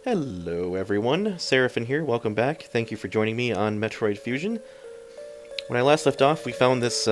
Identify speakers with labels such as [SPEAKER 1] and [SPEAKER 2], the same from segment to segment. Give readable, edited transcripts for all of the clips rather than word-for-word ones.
[SPEAKER 1] Hello everyone, Seraphin here, welcome back. Thank you for joining me on Metroid Fusion. When I last left off, we found this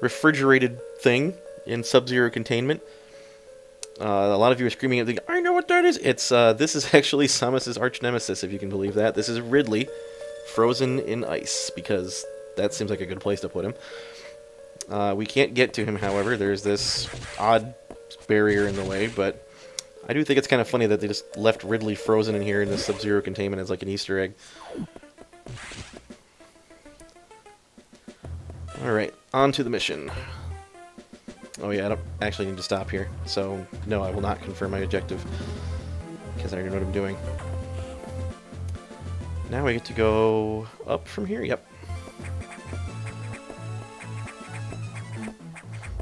[SPEAKER 1] refrigerated thing in Sub-Zero containment. A lot of you are screaming at the, I know what that is! This is actually Samus's arch-nemesis, if you can believe that. This is Ridley, frozen in ice, because that seems like a good place to put him. We can't get to him, however. There's this odd barrier in the way, but I do think it's kind of funny that they just left Ridley frozen in here in this Sub-Zero containment as like an Easter egg. Alright, on to the mission. Oh yeah, I don't actually need to stop here, so no, I will not confirm my objective, because I already know what I'm doing. Now we get to go up from here, yep.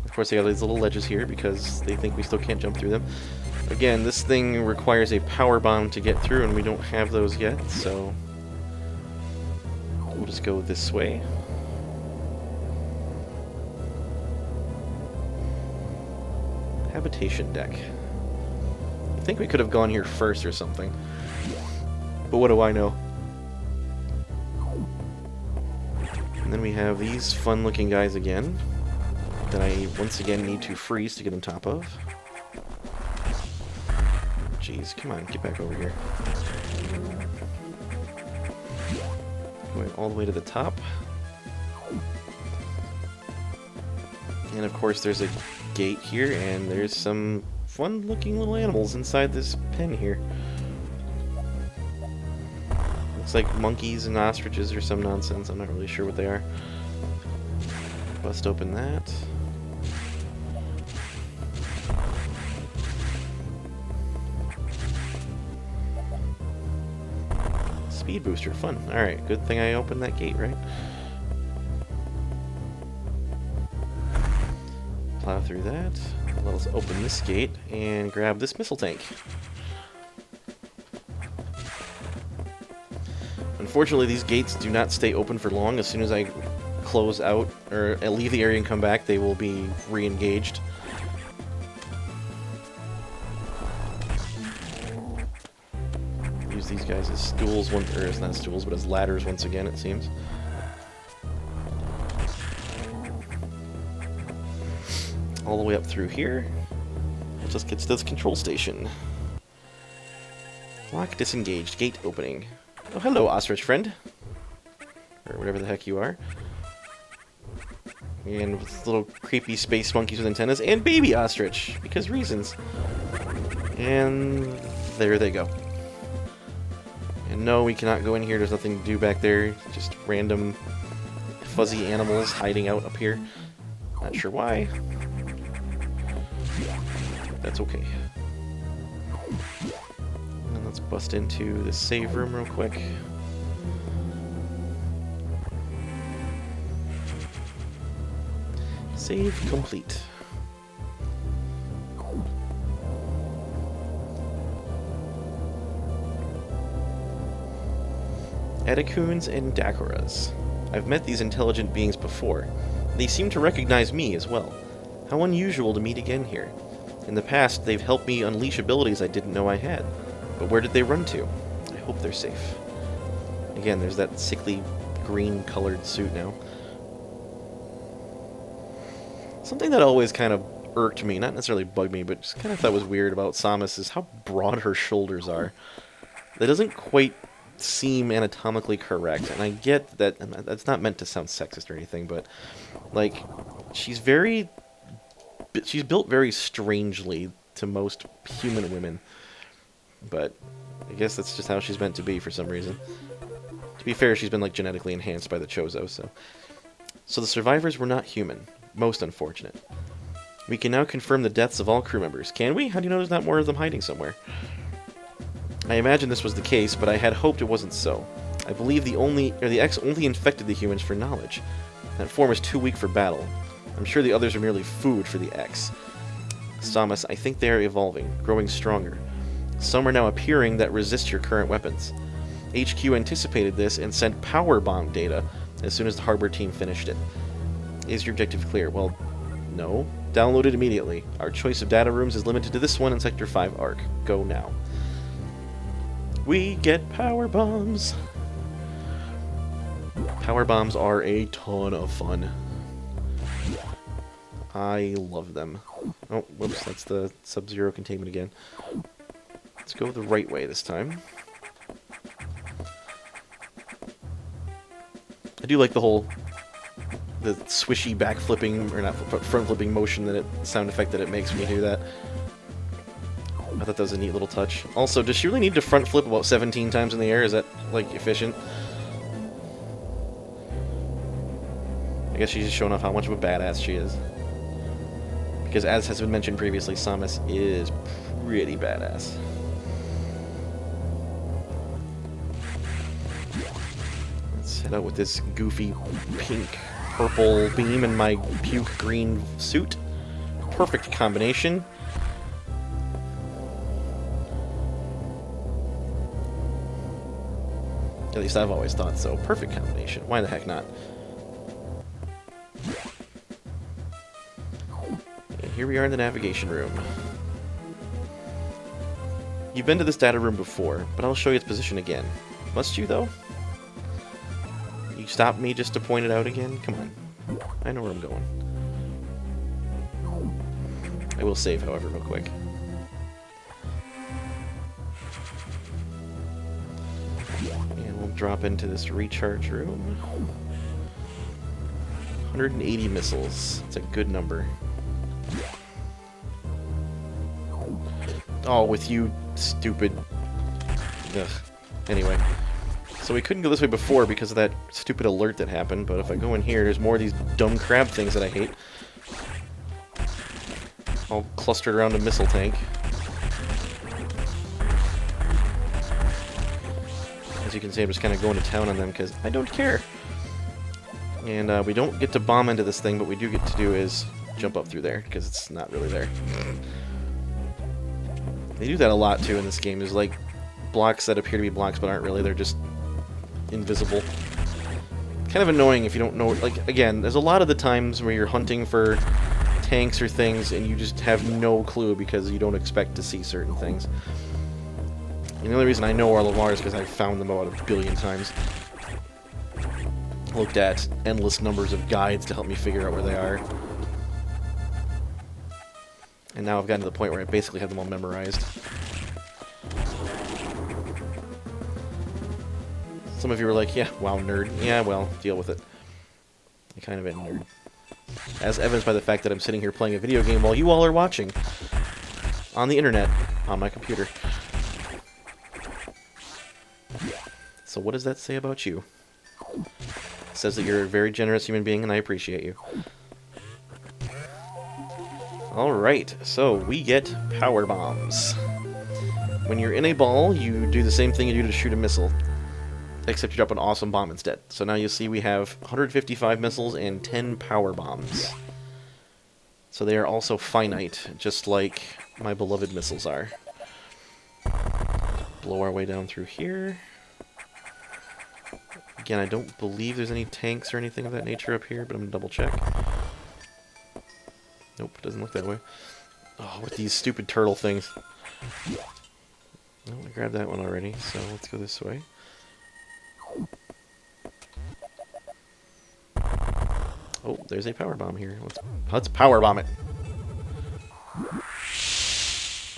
[SPEAKER 1] Of course they got these little ledges here because they think we still can't jump through them. Again, this thing requires a power bomb to get through, and we don't have those yet, so we'll just go this way. Habitation deck. I think we could have gone here first or something, but what do I know? And then we have these fun-looking guys again that I once again need to freeze to get on top of. Jeez, come on, get back over here. Going all the way to the top. And of course there's a gate here, and there's some fun-looking little animals inside this pen here. Looks like monkeys and ostriches or some nonsense, I'm not really sure what they are. Bust open that. Speed booster, fun. Alright, good thing I opened that gate, right? Plow through that. Let us open this gate and grab this missile tank. Unfortunately, these gates do not stay open for long. As soon as I close out, or leave the area and come back, they will be re-engaged. Use these guys as stools, or as not stools, but as ladders once again, it seems. All the way up through here. Let's just get to this control station. Lock disengaged. Gate opening. Oh, hello, ostrich friend. Or whatever the heck you are. And with little creepy space monkeys with antennas. And baby ostrich, because reasons. And there they go. And no, we cannot go in here. There's nothing to do back there. Just random fuzzy animals hiding out up here. Not sure why. That's okay. And let's bust into the save room real quick. Save complete. Edacoons and Dakuras. I've met these intelligent beings before. They seem to recognize me as well. How unusual to meet again here. In the past, they've helped me unleash abilities I didn't know I had. But where did they run to? I hope they're safe. Again, there's that sickly green-colored suit now. Something that always kind of irked me, not necessarily bugged me, but just kind of thought was weird about Samus is how broad her shoulders are. That doesn't quite seem anatomically correct, and I get that that's not meant to sound sexist or anything, but like she's built very strangely to most human women, but I guess that's just how she's meant to be for some reason. To be fair, she's been like genetically enhanced by the Chozo, so the survivors were not human. Most unfortunate. We can now confirm the deaths of all crew members. Can we? How do you know there's not more of them hiding somewhere? I imagine this was the case, but I had hoped it wasn't so. I believe the X only infected the humans for knowledge. That form is too weak for battle. I'm sure the others are merely food for the X. Samus, I think they are evolving, growing stronger. Some are now appearing that resist your current weapons. HQ anticipated this and sent power bomb data as soon as the hardware team finished it. Is your objective clear? Well, no. Download it immediately. Our choice of data rooms is limited to this one in Sector 5 ARC. Go now. We get power bombs. Power bombs are a ton of fun. I love them. Oh, whoops, that's the Sub-Zero containment again. Let's go the right way this time. I do like the swishy back flipping, or not front flipping motion sound effect that it makes when you do that. I thought that was a neat little touch. Also, does she really need to front flip about 17 times in the air? Is that, like, efficient? I guess she's just showing off how much of a badass she is. Because as has been mentioned previously, Samus is pretty badass. Let's head out with this goofy pink purple beam in my puke green suit. Perfect combination. At least I've always thought so. Perfect combination. Why the heck not? And here we are in the navigation room. You've been to this data room before, but I'll show you its position again. Must you, though? You stop me just to point it out again? Come on. I know where I'm going. I will save, however, real quick. And we'll drop into this recharge room. 180 missiles. It's a good number. Oh, with you, stupid... Ugh. Anyway. So we couldn't go this way before because of that stupid alert that happened, but if I go in here, there's more of these dumb crab things that I hate. All clustered around a missile tank. As you can see, I'm just kind of going to town on them because I don't care. And we don't get to bomb into this thing, but we do get to do is jump up through there because it's not really there. They do that a lot too in this game. There's like blocks that appear to be blocks but aren't really. They're just invisible. Kind of annoying if you don't know. Like, again, there's a lot of the times where you're hunting for tanks or things and you just have no clue because you don't expect to see certain things. And the only reason I know where all of them are is because I've found them about a billion times. Looked at endless numbers of guides to help me figure out where they are. And now I've gotten to the point where I basically have them all memorized. Some of you were like, yeah, wow, nerd. Yeah, well, deal with it. I kind of am a nerd. As evidenced by the fact that I'm sitting here playing a video game while you all are watching. On the internet. On my computer. So what does that say about you? It says that you're a very generous human being and I appreciate you. Alright, so we get power bombs. When you're in a ball, you do the same thing you do to shoot a missile. Except you drop an awesome bomb instead. So now you'll see we have 155 missiles and 10 power bombs. So they are also finite, just like my beloved missiles are. Blow our way down through here. Again, I don't believe there's any tanks or anything of that nature up here, but I'm going to double check. Nope, it doesn't look that way. Oh, with these stupid turtle things. Oh, I grabbed that one already, so let's go this way. Oh, there's a power bomb here. Let's power bomb it.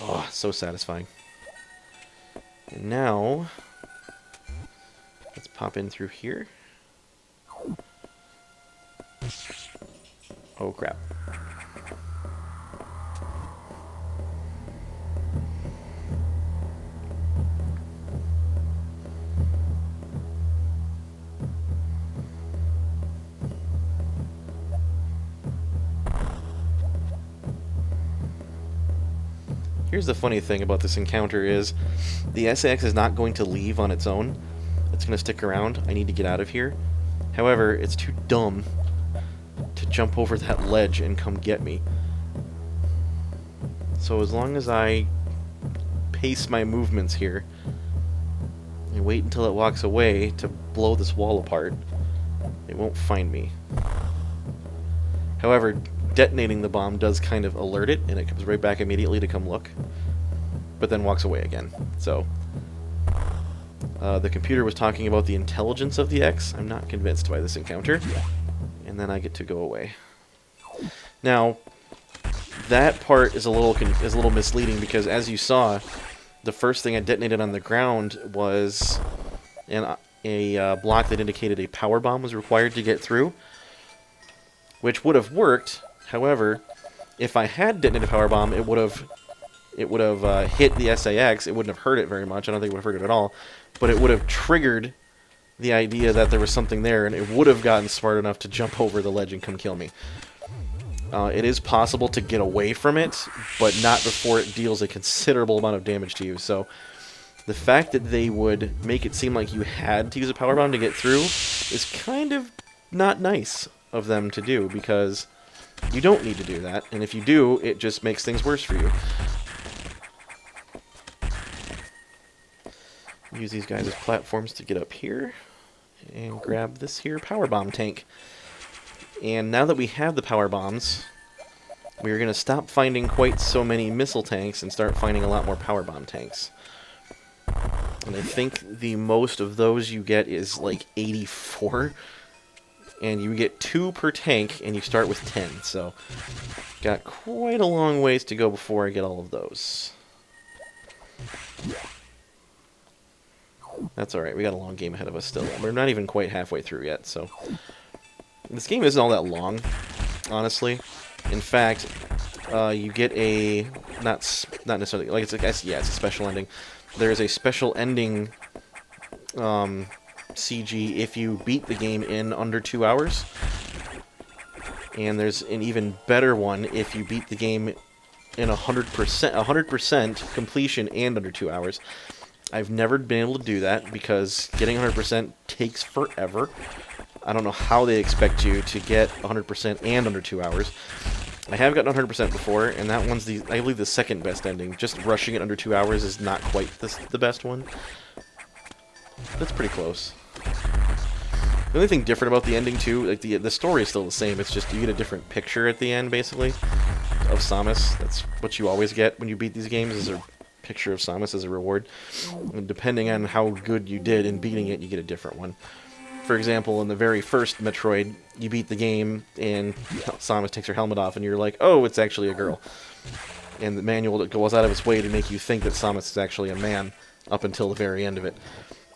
[SPEAKER 1] Oh, so satisfying. And now, let's pop in through here. Oh, crap. Here's the funny thing about this encounter is the SAX is not going to leave on its own. It's going to stick around. I need to get out of here. However, it's too dumb to jump over that ledge and come get me. So as long as I pace my movements here and wait until it walks away to blow this wall apart, it won't find me. However, detonating the bomb does kind of alert it, and it comes right back immediately to come look, but then walks away again. So, The computer was talking about the intelligence of the X. I'm not convinced by this encounter. And then I get to go away. Now, that part is a little misleading because, as you saw, the first thing I detonated on the ground was a block that indicated a power bomb was required to get through, which would have worked. However, if I had detonated a power bomb, it would have hit the SAX. It wouldn't have hurt it very much. I don't think it would have hurt it at all. But it would have triggered the idea that there was something there, and it would have gotten smart enough to jump over the ledge and come kill me. It is possible to get away from it, but not before it deals a considerable amount of damage to you. So the fact that they would make it seem like you had to use a power bomb to get through is kind of not nice of them to do, because you don't need to do that, and if you do, it just makes things worse for you. Use these guys as platforms to get up here and grab this here power bomb tank. And now that we have the power bombs, we're going to stop finding quite so many missile tanks and start finding a lot more power bomb tanks. And I think the most of those you get is like 84. And you get 2 per tank, and you start with 10. So, got quite a long ways to go before I get all of those. That's alright, we got a long game ahead of us still. We're not even quite halfway through yet, so... This game isn't all that long, honestly. In fact, you get a... Not necessarily... Like, it's a special ending. There's a special ending CG if you beat the game in under 2 hours. And there's an even better one if you beat the game in 100% completion and under 2 hours. I've never been able to do that because getting 100% takes forever. I don't know how they expect you to get 100% and under 2 hours. I have gotten 100% before, and that one's I believe the second best ending. Just rushing it under 2 hours is not quite the best one. That's pretty close. The only thing different about the ending too, like the story is still the same. It's just you get a different picture at the end, basically, of Samus. That's what you always get when you beat these games, is a picture of Samus as a reward. And depending on how good you did in beating it, you get a different one. For example, in the very first Metroid, you beat the game and Samus takes her helmet off and you're like, oh, it's actually a girl. And the manual goes out of its way to make you think that Samus is actually a man up until the very end of it.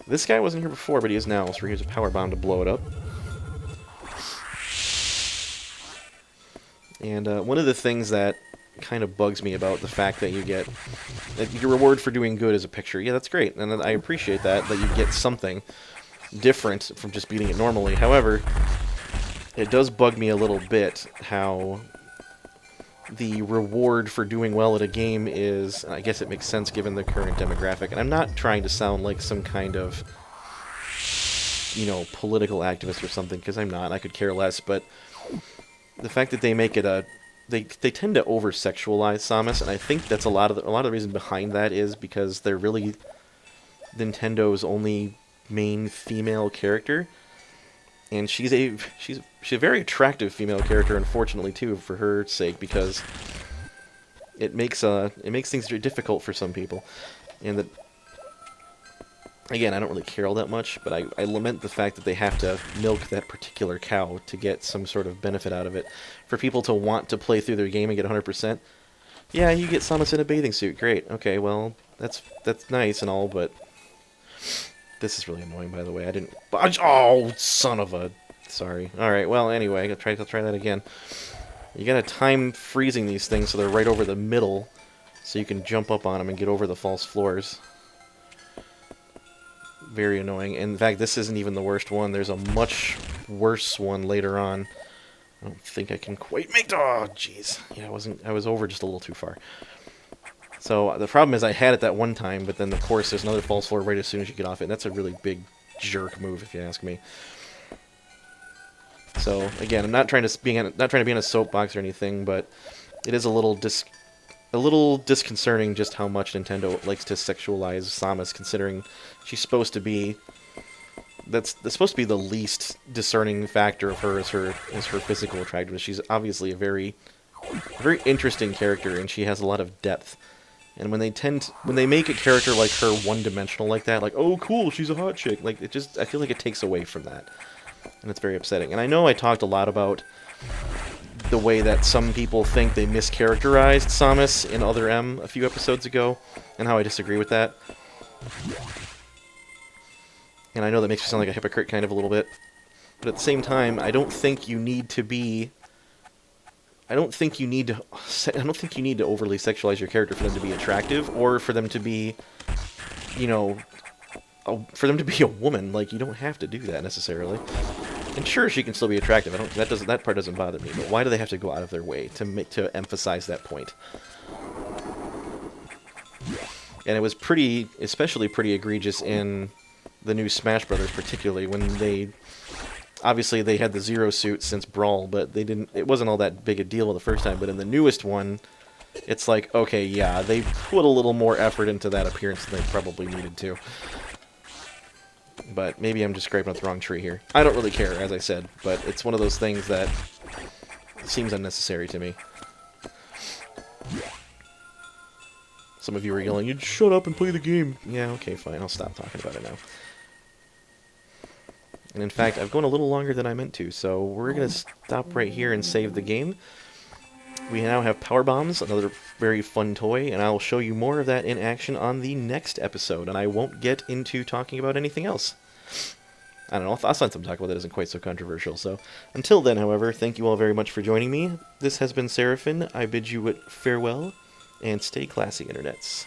[SPEAKER 1] This guy wasn't here before, but he is now, so here's a power bomb to blow it up. And one of the things that kind of bugs me about the fact that you get... your reward for doing good is a picture. Yeah, that's great, and I appreciate that you get something different from just beating it normally. However, it does bug me a little bit how the reward for doing well at a game is, I guess it makes sense given the current demographic, and I'm not trying to sound like some kind of, political activist or something, because I'm not, I could care less, but the fact that they make it they tend to over-sexualize Samus, and I think that's a lot of the reason behind that is because they're really Nintendo's only main female character, and she's a very attractive female character, unfortunately too, for her sake, because it makes things very difficult for some people. And that, again, I don't really care all that much, but I lament the fact that they have to milk that particular cow to get some sort of benefit out of it. For people to want to play through their game and get 100%, yeah, you get Samus in a bathing suit, great, okay, well, that's nice and all, but this is really annoying, by the way. I didn't... Oh, son of a... Sorry. Alright, well, anyway, I'll try that again. You gotta time freezing these things so they're right over the middle, so you can jump up on them and get over the false floors. Very annoying. And in fact, this isn't even the worst one. There's a much worse one later on. I don't think I can quite make... Oh, jeez. Yeah, I was over just a little too far. So the problem is I had it that one time, but then of course there's another false floor right as soon as you get off it. And that's a really big jerk move, if you ask me. So again, I'm not trying to be on a soapbox or anything, but it is a little disconcerting just how much Nintendo likes to sexualize Samus, considering she's supposed to be... That's supposed to be the least discerning factor of her is her physical attractiveness. She's obviously a very interesting character, and she has a lot of depth. And when they make a character like her one-dimensional like that, like, oh cool, she's a hot chick, like I feel like it takes away from that. And it's very upsetting. And I know I talked a lot about the way that some people think they mischaracterized Samus in Other M a few episodes ago, and how I disagree with that. And I know that makes me sound like a hypocrite kind of a little bit. But at the same time, I don't think you need to overly sexualize your character for them to be attractive, or for them to be, you know, for them to be a woman. Like, you don't have to do that necessarily. And sure, she can still be attractive. That part doesn't bother me. But why do they have to go out of their way to emphasize that point? And it was especially pretty egregious in the new Smash Brothers, particularly when obviously they had the Zero suit since Brawl, but it wasn't all that big a deal the first time. But in the newest one, it's like, okay, yeah, they put a little more effort into that appearance than they probably needed to. But maybe I'm just scraping up the wrong tree here. I don't really care, as I said, but it's one of those things that seems unnecessary to me. Some of you are yelling, "You'd shut up and play the game." Yeah, okay, fine, I'll stop talking about it now. And in fact, I've gone a little longer than I meant to, so we're going to stop right here and save the game. We now have Power Bombs, another very fun toy, and I'll show you more of that in action on the next episode, and I won't get into talking about anything else. I don't know, I'll find something to talk about that isn't quite so controversial. So until then, however, thank you all very much for joining me. This has been Seraphin. I bid you farewell, and stay classy, internets.